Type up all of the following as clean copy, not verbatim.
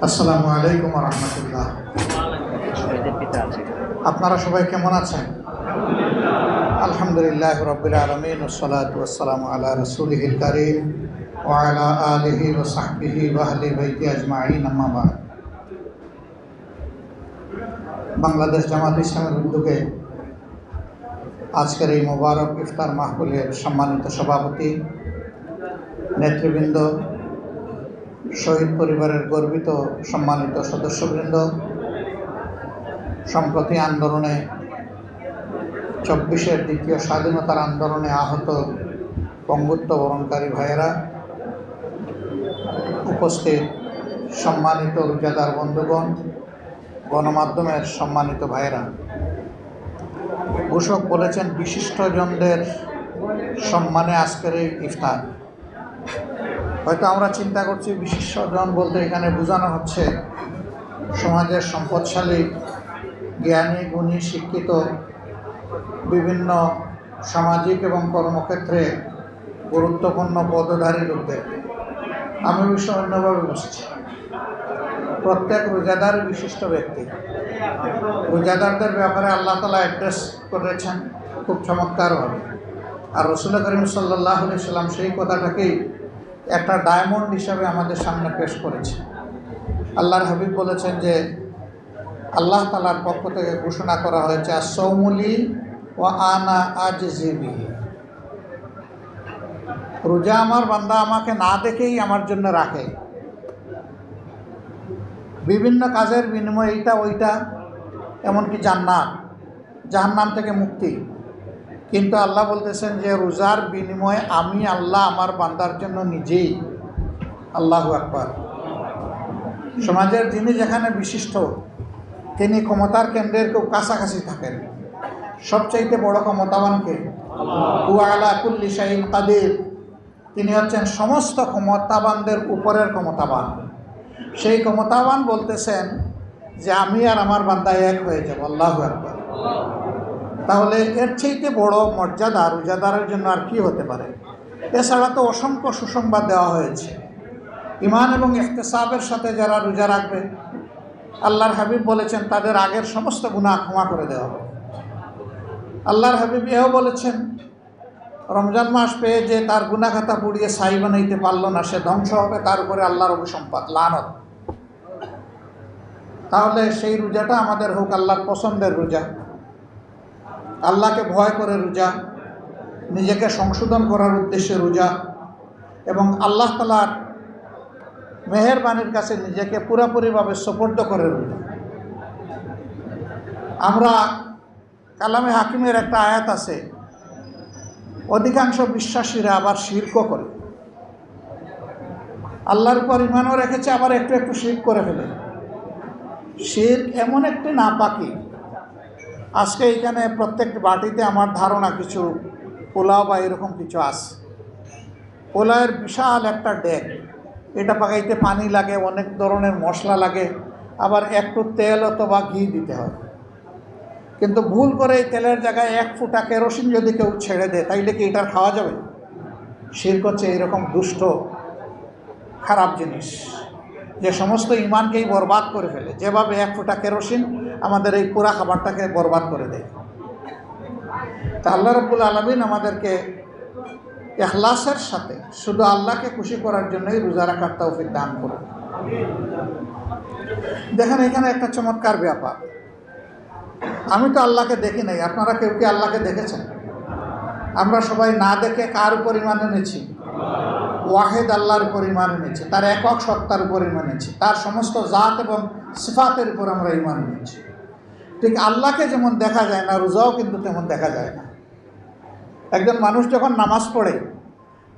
আসসালামু আলাইকুম ওয়া রাহমাতুল্লাহ। আপনারা সবাই কেমন আছেন? আলহামদুলিল্লাহ রাব্বিল আলামিন ওয়াসসালাতু ওয়াসসালামু আলা রাসূলিহিল কারীম ওয়া আলা আলিহি ওয়া সাহবিহি ওয়া আহলি বাইতি আজমাইন, আম্মা বা'দ। বাংলাদেশ জামাত ইসলামের উদ্যোগে আজকের এই মোবারক ইফতার মাহফিলের সম্মানিত সভাপতি, নেতৃবৃন্দ, শহীদ পরিবারের গর্বিত সম্মানিত সদস্যবৃন্দ, সম্প্রতি আন্দোলনে ২৪-এর দ্বিতীয় স্বাধীনতার আন্দোলনে আহত পঙ্গুত্ব বরণকারী ভাইয়েরা, উপস্থিত সম্মানিত রোজাদার বন্ধুগণ, গণমাধ্যমের সম্মানিত ভাইয়েরা, ঘোষক বলেছেন বিশিষ্টজনদের সম্মানে আজকের এই ইফতার। হয়তো আমরা চিন্তা করছি বিশিষ্টজন বলতে এখানে বোঝানো হচ্ছে সমাজের সম্পদশালী, জ্ঞানী, গুণী, শিক্ষিত, বিভিন্ন সামাজিক এবং কর্মক্ষেত্রে গুরুত্বপূর্ণ পদধারী লোকদের। আমি বিষয় অন্যভাবে বসছি, প্রত্যেক রোজাদার বিশিষ্ট ব্যক্তি। রোজাদারদের ব্যাপারে আল্লাহ তাআলা অ্যাড্রেস করেছেন খুব চমৎকারভাবে, আর রাসূল করিম সাল্লাল্লাহু আলাইহি সাল্লাম সেই কথাটাকেই একটা ডায়মন্ড হিসাবে আমাদের সামনে পেশ করেছে। আল্লাহর হাবিব বলেছেন যে আল্লাহ তাআলার পক্ষ থেকে ঘোষণা করা হয়েছে, আস-সাওমুলি ওয়া আনা আজজি বিহি। রোজা আমার বান্দা আমাকে না দেখেই আমার জন্য রাখে, বিভিন্ন কাজের বিনিময়ে এইটা ওইটা, এমনকি জান্নাত, জাহান্নাম থেকে মুক্তি। কিন্তু আল্লাহ বলতেছেন যে রোজার বিনিময়ে আমি আল্লাহ আমার বান্দার জন্য নিজেই। আল্লাহু আকবার। সমাজের যিনি যেখানে বিশিষ্ট, তিনি ক্ষমতার কেন্দ্রের খুব কাছাকাছি থাকেন। সবচাইতে বড় ক্ষমতাবানকে হুয়া আলা কুল্লি শাইইন কাদির, তিনি হচ্ছেন সমস্ত ক্ষমতাবানদের উপরের ক্ষমতাবান। সেই ক্ষমতাবান বলতেছেন যে আমি আর আমার বান্দা এক হয়ে যাব। আল্লাহু আকবার। তাহলে এর চাইতে বড় মর্যাদা রোজাদারের জন্য আর কি হতে পারে? এছাড়া তো অসংখ্য সুসংবাদ দেওয়া হয়েছে। ঈমান এবং ইহতিসাবের সাথে যারা রোজা রাখবে, আল্লাহর হাবিব বলেছেন তাদের আগের সমস্ত গুনাহ ক্ষমা করে দেওয়া হবে। আল্লাহর হাবিব এও বলেছেন, রমজান মাস পেয়ে যে তার গুনাহ খাতা পুড়িয়ে ছাই বানাইতে পারল না, সে ধ্বংস হবে, তার উপরে আল্লাহর অভিসম্পাত, লানত। তাহলে সেই রোজাটা আমাদের হোক আল্লাহর পছন্দের রোজা, আল্লাহকে ভয় করে রোজা, নিজেকে সংশোধন করার উদ্দেশ্যে রোজা, এবং আল্লাহ তাআলার মেহেরবানির কাছে নিজেকে পুরোপুরিভাবে সুপর্দ করে রোজা। আমরা কালামে হাকিমের একটা আয়াত আছে, অধিকাংশ বিশ্বাসীরা আবার শিরকও করে, আল্লাহর উপর ঈমানও রেখেছে, আবার একটু একটু শিরক করে ফেলে। শিরক এমন একটি নাপাকি, আজকে এখানে প্রত্যেকটি বাটিতে আমার ধারণা কিছু পোলাও বা এরকম কিছু আছে। পোলাওয়ের বিশাল একটা ডেক, এটা পাকাইতে পানি লাগে, অনেক ধরনের মশলা লাগে, আবার একটু তেল অথবা ঘি দিতে হয়। কিন্তু ভুল করে এই তেলের জায়গায় 1 ফুটা কেরোসিন যদি কেউ ছেড়ে দেয়, তাইলে কি এটার খাওয়া যাবে? শিরক হচ্ছে এইরকম দুষ্ট খারাপ জিনিস, যে সমস্ত ঈমানকেই বরবাদ করে ফেলে, যেভাবে 1 ফুটা কেরোসিন আমাদের এই পুরা খাবারটাকে বরবাদ করে দেয়। তা আল্লাহ রাব্বুল আলামিন আমাদেরকে ইখলাসের সাথে শুধু আল্লাহকে খুশি করার জন্যই রোজা রাখার তৌফিক দান করুন। দেখেন এখানে একটা চমৎকার ব্যাপার, আমি তো আল্লাহকে দেখি নাই, আপনারা কেউ কি আল্লাহকে দেখেছেন? আমরা সবাই না দেখে কার উপর ঈমান এনেছি? ওয়াহিদ আল্লাহর উপর ঈমান এনেছি, তার একক সত্তার উপর ঈমান এনেছি, তার সমস্ত জাত এবং সিফাতের উপর আমরা ঈমান এনেছি। ঠিক আল্লাহকে যেমন দেখা যায় না, রোজাও কিন্তু তেমন দেখা যায় না। একজন মানুষ যখন নামাজ পড়ে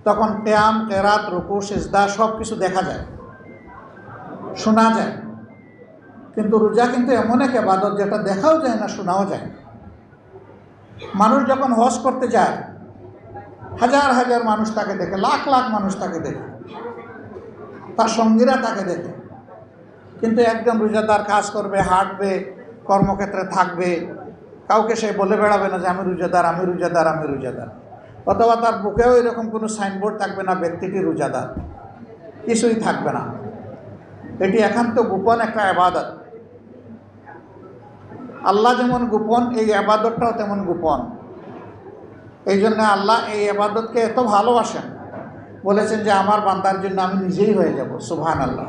তখন কিয়াম, কিরাত, রুকু, সিজদা সব কিছু দেখা যায়, শোনা যায়। কিন্তু রোজা কিন্তু এমন এক ইবাদত যেটা দেখাও যায় না, শোনাও যায় না। মানুষ যখন হজ করতে যায়, হাজার হাজার মানুষ তাকে দেখে, লাখ লাখ মানুষ তাকে দেখে, তার সঙ্গীরা তাকে দেখে। কিন্তু একজন রোজাদার কাজ করবে, হাঁটবে, কর্মক্ষেত্রে থাকবে, কাউকে সে বলে বেড়াবে না যে আমি রোজাদার, আমি রোজাদার, আমি রোজাদার। অথবা তার বুকেও এরকম কোনো সাইনবোর্ড থাকবে না ব্যক্তিটি রোজাদার, কিছুই থাকবে না। এটি একান্ত গোপন একটা ইবাদত। আল্লাহ যেমন গোপন, এই ইবাদতটাও তেমন গোপন। এই জন্য আল্লাহ এই ইবাদতকে এত ভালোবাসেন, বলেছেন যে আমার বান্দার জন্য আমি নিজেই হয়ে যাব। সুবহানাল্লাহ।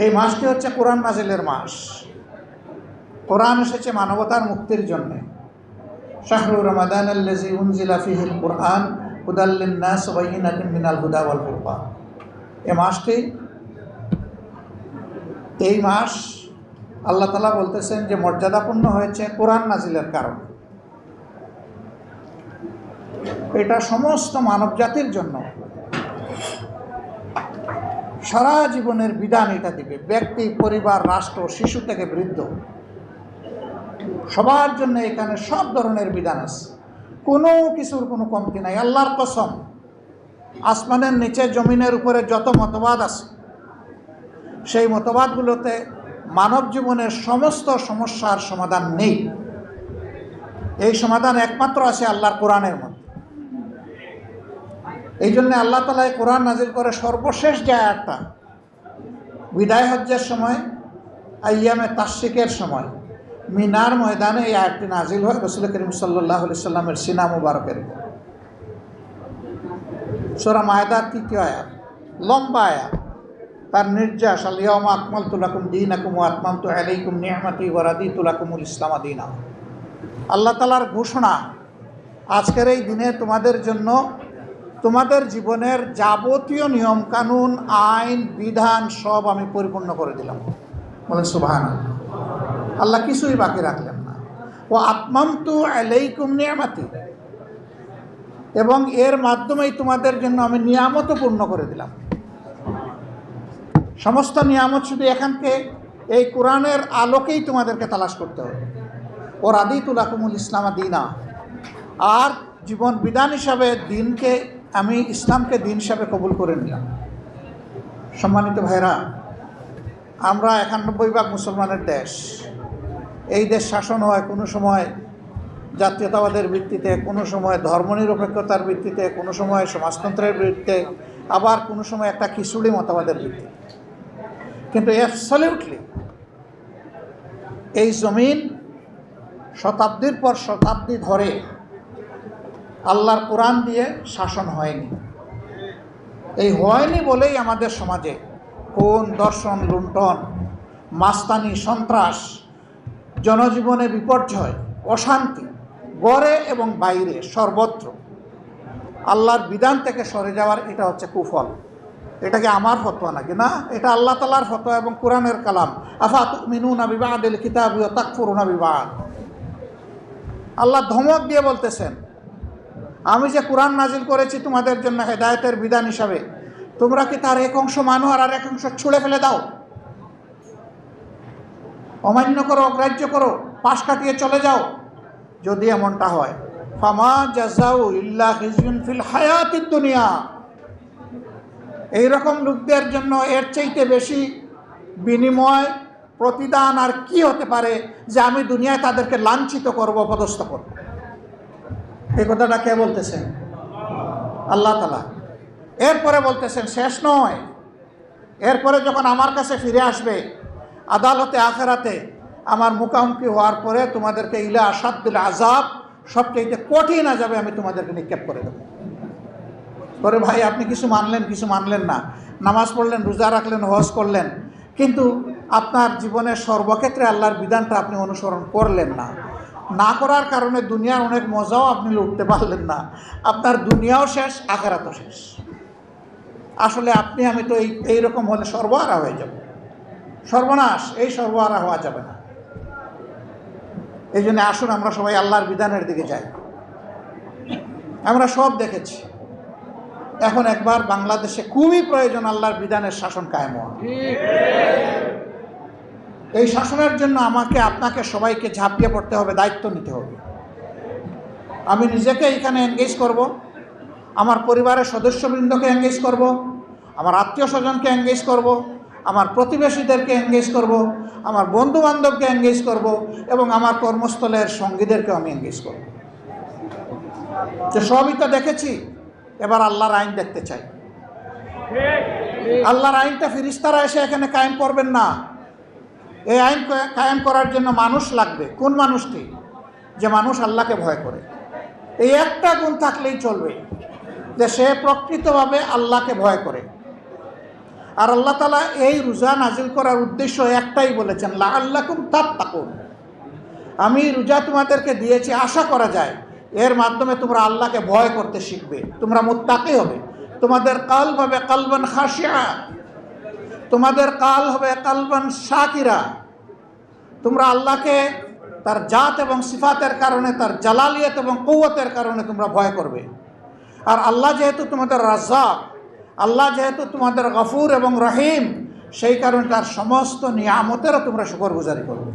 এই মাসটি হচ্ছে কোরআন নাজিলের মাস। কোরআন এসেছে মানবতার মুক্তির জন্য। শাহরু রমাদানাল্লাযী উনজিলা ফীহিল কুরআন হুদাল লিন-নাস ওয়া বাইয়িনাতিন মিনাল হুদা ওয়াল ফুরকান। এই মাস আল্লাহ তাআলা বলতেছেন যে মর্যাদাপূর্ণ হয়েছে কোরআন নাজিলের কারণে। এটা সমস্ত মানব জাতির জন্য সারা জীবনের বিধান এটা দিবে। ব্যক্তি, পরিবার, রাষ্ট্র, শিশু থেকে বৃদ্ধ সবার জন্য এখানে সব ধরনের বিধান আছে, কোনো কিছুর কোনো কমতি নাই। আল্লাহর কসম, আসমানের নিচে জমিনের উপরে যত মতবাদ আছে সেই মতবাদগুলোতে মানব জীবনের সমস্ত সমস্যার সমাধান নেই। এই সমাধান একমাত্র আছে আল্লাহর কোরআনের মধ্যে। এই জন্য আল্লাহ তাআলা কোরআন নাজিল করে সর্বশেষ যে আয়াতটা, বিদায় হজ্জের সময়, আইয়ামে তাশরিকের সময় মিনার ময়দানে এই আয়াতটি নাজিল হয় রাসূল করিম সাল্লাল্লাহু আলাইহি সাল্লামের সিনা মুবারকের উপর। সূরা মায়দার ৩য় আয়াত, লম্বা আয়াত। তার নির্যাস, আল ইয়াওমা আকমালতু লাকুম দীনাকুম ওয়া আতমামতু আলাইকুম নি'মাতি ওয়া রাদিতু লাকুমুল ইসলাম দীনা। আল্লাহ তাআলার ঘোষণা, আজকের এই দিনে তোমাদের জন্য তোমাদের জীবনের যাবতীয় নিয়ম কানুন, আইন, বিধান সব আমি পরিপূর্ণ করে দিলাম। বলেন সুবহানাল্লাহ। আল্লাহ কিছুই বাকি রাখলেন না। ওয়া আতমামতু আলাইকুম নি'মাতি, এবং এর মাধ্যমেই তোমাদের জন্য আমি নিয়ামতও পূর্ণ করে দিলাম। সমস্ত নিয়ামত শুধু এখানকে এই কোরআনের আলোকেই তোমাদেরকে তালাশ করতে হবে। ও রাদিতু লাকুমুল ইসলাম দীনা, আর জীবন বিধান হিসাবে দিনকে আমি ইসলামকে দিন হিসাবে কবুল করে নিলাম। সম্মানিত ভাইরা, আমরা ৯১% মুসলমানের দেশ। এই দেশ শাসন হয় কোনো সময় জাতীয়তাবাদের ভিত্তিতে, কোনো সময় ধর্মনিরপেক্ষতার ভিত্তিতে, কোনো সময় সমাজতন্ত্রের ভিত্তিতে, আবার কোনো সময় একটা খিচুড়ি মতবাদের ভিত্তিতে। কিন্তু অ্যাবসলিউটলি এই জমিন শতাব্দীর পর শতাব্দী ধরে আল্লাহর কোরআন দিয়ে শাসন হয়নি। এই হয়নি বলেই আমাদের সমাজে খুন, দর্শন, লুণ্ঠন, মাস্তানি, সন্ত্রাস, জনজীবনে বিপর্যয়, অশান্তি গড়ে এবং বাইরে সর্বত্র আল্লাহর বিধান থেকে সরে যাওয়ার এটা হচ্ছে কুফল। এটাকে আমার ফতোয়া নাকি? না, এটা আল্লাহ তাআলার ফতোয়া এবং কোরআনের কালাম। আফাতুমিনুনা বিবাদিল কিতাবি ওয়া তাকফুরুনা বিবাদ। আল্লাহ ধমক দিয়ে বলতেছেন, আমি যে কোরআন নাজিল করেছি তোমাদের জন্য হেদায়েতের বিধান হিসাবে, তোমরা কি তার এক অংশ মানো আর এক অংশ ছুঁড়ে ফেলে দাও, অমান্য করো, অগ্রাহ্য করো, পাশ কাটিয়ে চলে যাও? যদি এমনটা হয়, ফামা জাযাউ ইল্লা খিজয়ুন ফিল হায়াতিদ দুনিয়া, এইরকম লোকদের জন্য এর চাইতে বেশি বিনিময়, প্রতিদান আর কি হতে পারে যে আমি দুনিয়ায় তাদেরকে লাঞ্ছিত করব, অপদস্থ করব? এই কথাটা কে বলতেছেন? আল্লাহ তাআলা। এরপরে বলতেছেন শেষ নয়, এরপরে যখন আমার কাছে ফিরে আসবে আদালতে আখিরাতে, আমার মুখামুখি হওয়ার পরে তোমাদেরকে ইলা আসাদ্দুল আযাব, সবচেয়ে কঠিন আযাবে আমি তোমাদেরকে নিক্ষেপ করে দেবো। করে ভাই, আপনি কিছু মানলেন, কিছু মানলেন না, নামাজ পড়লেন, রোজা রাখলেন, হজ করলেন, কিন্তু আপনার জীবনের সর্বক্ষেত্রে আল্লাহর বিধানটা আপনি অনুসরণ করলেন না। না করার কারণে দুনিয়ার অনেক মজাও আপনি লুটতে পারলেন না। আপনার দুনিয়াও শেষ, আখিরাতও শেষ। আসলে আপনি আমি তো এইরকম হলে সর্বহারা হয়ে যাব, সর্বনাশ। এই সর্বহারা হওয়া যাবে না। এই জন্য আসুন আমরা সবাই আল্লাহর বিধানের দিকে যাই। আমরা সব দেখেছি, এখন একবার বাংলাদেশে খুবই প্রয়োজন আল্লাহর বিধানের শাসন কায়েম হওয়া। এই শাসনের জন্য আমাকে, আপনাকে, সবাইকে ঝাঁপিয়ে পড়তে হবে, দায়িত্ব নিতে হবে। আমি নিজেকে এখানে এনগেজ করব, আমার পরিবারের সদস্যবৃন্দকে এনগেজ করব, আমার আত্মীয় স্বজনকে এনগেজ করব, আমার প্রতিবেশীদেরকে এনগেজ করব, আমার বন্ধু বান্ধবকে এনগেজ করব, এবং আমার কর্মস্থলের সঙ্গীদেরকেও আমি এনগেজ করব। যে সবই তো দেখেছি, এবার আল্লাহর আইন দেখতে চাই। আল্লাহর আইনটা ফেরেশতারা এসে এখানে কায়েম করবেন না। এই আইন কায়েম করার জন্য মানুষ লাগবে। কোন মানুষটি? যে মানুষ আল্লাহকে ভয় করে। এই একটা গুণ থাকলেই চলবে, যে সে প্রকৃতভাবে আল্লাহকে ভয় করে। আর আল্লাহ তাআলা এই রোজা নাজিল করার উদ্দেশ্য একটাই বলেছেন, লাআল্লাকুম তাত্তাকুন। আমি রোজা তোমাদেরকে দিয়েছি আশা করা যায় এর মাধ্যমে তোমরা আল্লাহকে ভয় করতে শিখবে, তোমরা মুত্তাকি হবে, তোমাদের কালব হবে কালবান খাশিয়া, তোমাদের কাল হবে কালবান শাকিরা। তোমরা আল্লাহকে তার জাত এবং সিফাতের কারণে, তার জালালিয়ত এবং কুওয়াতের কারণে তোমরা ভয় করবে। আর আল্লাহ যেহেতু তোমাদের রাজ্জাক, আল্লাহ যেহেতু তোমাদের গফুর এবং রহিম, সেই কারণে তার সমস্ত নিয়ামতেরও তোমরা শুকরগুজারি করবে।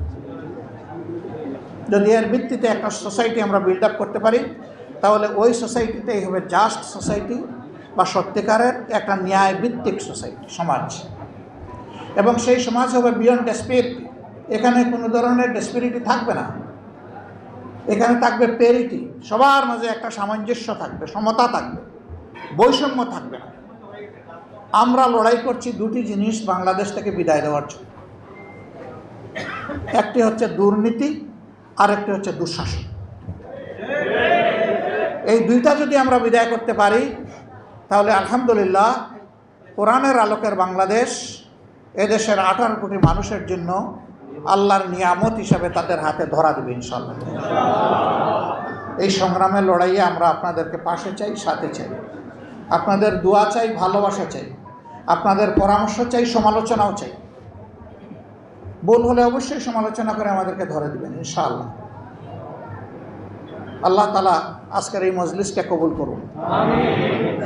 যদি এর ভিত্তিতে একটা সোসাইটি আমরা বিল্ড আপ করতে পারি, তাহলে ওই সোসাইটিতেই হবে জাস্ট সোসাইটি বা সত্যিকারের একটা ন্যায় ভিত্তিক সোসাইটি, সমাজ। এবং সেই সমাজ হবে বিয়ন্ড ডেসপিরিটি। এখানে কোনো ধরনের ডেসপিরিটি থাকবে না, এখানে থাকবে পেরিটি। সবার মাঝে একটা সামঞ্জস্য থাকবে, সমতা থাকবে, বৈষম্য থাকবে না। আমরা লড়াই করছি দুটি জিনিস বাংলাদেশ থেকে বিদায় দেওয়ার জন্য। একটি হচ্ছে দুর্নীতি, আর একটি হচ্ছে দুঃশাসন। এই দুইটা যদি আমরা বিদায় করতে পারি, তাহলে আলহামদুলিল্লাহ কোরআনের আলোকের বাংলাদেশ এদেশের 18 কোটি মানুষের জন্য আল্লাহর নিয়ামত হিসাবে তাদের হাতে ধরা দেবে ইনশাআল্লাহ। এই সংগ্রামের লড়াইয়ে আমরা আপনাদেরকে পাশে চাই, সাথে চাই, আপনাদের দোয়া চাই, ভালোবাসা চাই, আপনাদের পরামর্শ চাই, সমালোচনাও চাই। ভুল হলে অবশ্যই সমালোচনা করে আমাদেরকে ধরে দিবেন ইনশাআল্লাহ। আল্লাহ তাআলা আজকের এই মজলিসকে কবুল করুন। আমিন।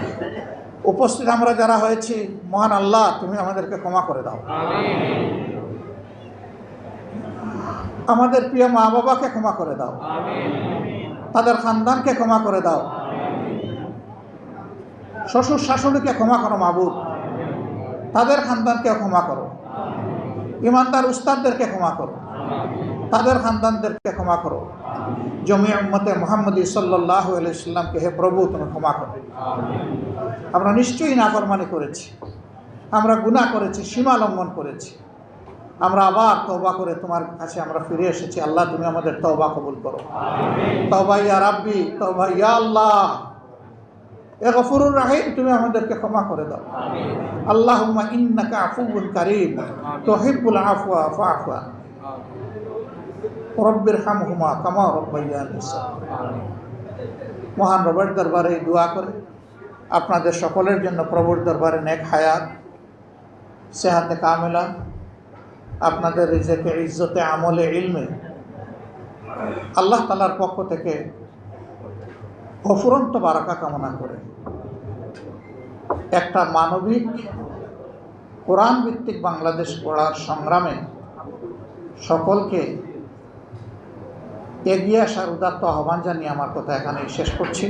উপস্থিত আমরা যারা হয়েছি, মহান আল্লাহ তুমি আমাদেরকে ক্ষমা করে দাও। আমিন। আমাদের প্রিয় মা বাবাকে ক্ষমা করে দাও। আমিন। তাদের খানদানকে ক্ষমা করে দাও। আমিন। শ্বশুর শাশুড়িকে ক্ষমা করো মাবুদ, তাদের খানদানকে ক্ষমা করো। ইমানদার উস্তাদদেরকে ক্ষমা করো, তাদের খানদানদেরকে ক্ষমা করো। জমি উম্মতে মুহাম্মদী সাল্লাল্লাহু আলাইহি ওয়াসাল্লামকে হে প্রভু তুমি ক্ষমা করো। আমরা নিশ্চয়ই নাফরমানি করেছি, আমরা গুনাহ করেছি, সীমা লঙ্ঘন করেছি। আমরা আবার তওবা করে তোমার কাছে আমরা ফিরে এসেছি। আল্লাহ তুমি আমাদের তওবা কবুল করো। তওবা ইয়া রাব্বি, তওবা ইয়া আল্লাহ, এ গফুরুর রহিম তুমি আমাদেরকে ক্ষমা করে দাও। আল্লাহুম্মা ইন্নাকা আফুউন কারীম তুহিব্বুল আফওয়া ফা'ফু রব্বির হামহুমা কামা রাব্বায়ানি সগীরা। মহান রবের দরবারে দোয়া করে আপনাদের সকলের জন্য প্রভুর দরবারে নেক হায়াত, সেহাতে কামেলা, আপনাদের রিজেকে, ইজ্জতে, আমলে, ইলমে আল্লাহ তাআলার পক্ষ থেকে অফুরন্ত বারাকা কামনা করে একটা মানবিক কোরআন ভিত্তিক বাংলাদেশ গড়ার সংগ্রামে সকলকে এগিয়ে আসার উদাত্ত আহ্বান জানিয়ে আমার কথা এখানেই শেষ করছি।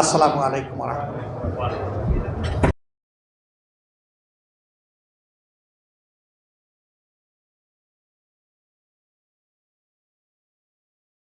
আসসালামু আলাইকুম ওয়া রাহমাতুল্লাহ।